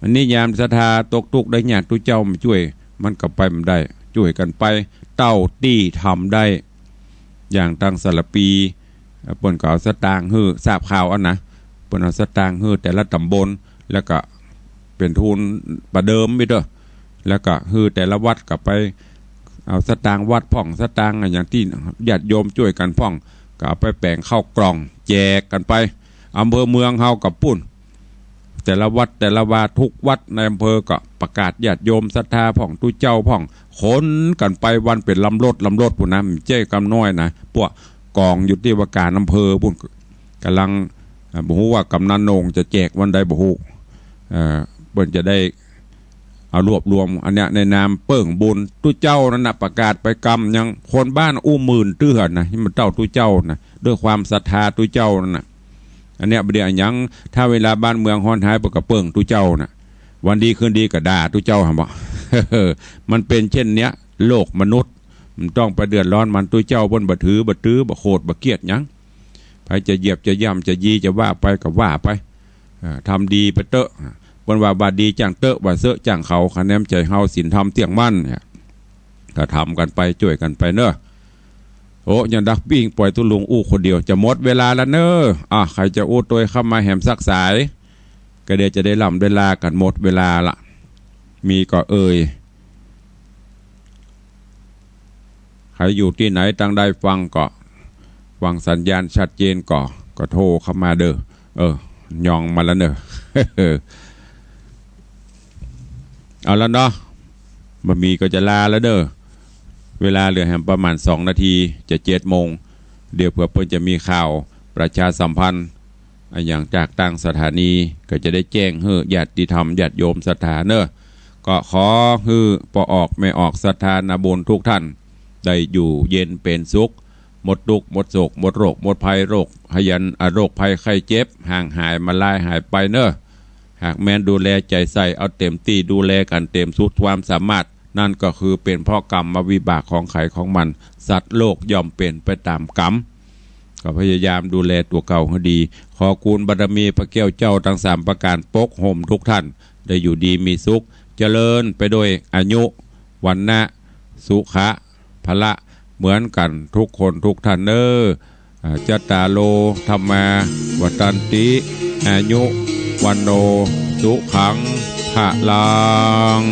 อันนี้ยามศรัทธาตกทุกข์ได้ญาติตุเจ้ามาช่วยมันก็ไปมันได้ช่วยกันไปเต้าตี้ทำได้อย่างตั้งสารปีเปิ้นก็เอาสตางค์ฮื้อทราบข่าวอันนะเปิ้นเอาสตางค์ฮื้อแต่ละตำบลแล้วก็เป็นทุนประเดิมไปเด้อแล้วก็ฮื้อแต่ละวัดก็ไปเอาสตางค์วัดพ่องสตางค์อย่างที่ญาติโยมช่วยกันพ่องก็เอาไปแบ่งเข้ากล่องแจกกันไปอำเภอเมืองเฮากับปุ้นแต่ละวัดแต่ละวาทุกวัดในอำเภอก็ประกาศญาติโยมศรัทธาพ่องตุเจ้าพ่องขนกันไปวันเป็นลำรถปุ่นนะเจ้กำน้อยนะพวกกองอยู่ที่ว่าการอำเภอปุ่นกำลังบ่ฮู้ว่ากำนันนงจะแจกวันใดบ่ฮู้เปิ้นจะได้เอารวบรวมอันเนี้ยในนามเปิ้งบุญตุเจ้านั่นน่ะประกาศไปกรรมยังคนบ้านอู้หมื่นเตื้อนะที่มันเจ้าตุเจ้านะด้วยความศรัทธาตุเจ้านั่นน่ะอันเนี้ยบ่ได้อันยังถ้าเวลาบ้านเมืองฮ้อนหายปกเปิ้งตุเจ้าน่ะวันดีคืนดีก็ด่าตุเจ้าหั่นบ่ มันเป็นเช่นเนี้ยโลกมนุษย์มันต้องไปเดือดร้อนมันตุเจ้าเพิ่นบ่ถือบ่ตื้อบ่โคตรบ่เกลียดหยังใครจะเหยียบจะย่ำจะยีจะว่าไปก็ว่าไปทำดีไปเตอะวันว่าบาดีจังเตอะว่าเสอะจังเขาคะแนนใจเฮาศีลธรรมเที่ยงมั่นเนี่ยก็ทำกันไปช่วยกันไปเนอะโอ้ยังดักปิ้งปล่อยตุลุงอู้คนเดียวจะหมดเวลาแล้วเนอะใครจะอู้ตัวเข้ามาแหมซักสายก็เดี๋ยวจะได้ลำเวลากันหมดเวลาละมีก็ใครอยู่ที่ไหนตั้งได้ฟังก็ฟังสัญญาณชัดเจนก็โทรเข้ามาเด้อยองมาแล้วเนอะ เอาแล้วเนาะมามีก็จะลาแล้วเด้อเวลาเหลือแหมประมาณ2 นาทีจะ7 โมงเดี๋ยวเพื่อเพิ่นจะมีข่าวประชาสัมพันธ์อย่างจากต่างสถานีก็จะได้แจ้งให้ญาติธรรมญาติโยมศรัทธาเนอะก็ขอให้ปออกไม่ออกศรัทธานาบุญทุกท่านได้อยู่เย็นเป็นสุขหมดทุกข์หมดโศกหมดโรคหมดภัยโรคพยันโรคภัยไข้เจ็บห่างหายมาลายหายไปเนอะหากแม้นดูแลใจใส่เอาเต็มที่ดูแลกันเต็มสุดความสามารถนั่นก็คือเป็นเพราะกรรมวิบากของไขของมันสัตว์โลกย่อมเป็นไปตามกรรมก็พยายามดูแลตัวเก่าให้ดีขอคูณบารมีพระแก้วเจ้าทั้ง3ประการปกห่มทุกท่านได้อยู่ดีมีสุขเจริญไปโดยอายุวันนะสุขะพละเหมือนกันทุกคนทุกท่านเนอจัตตาโลธรรมาวัฏันติอายุวันโนสุขังพลัง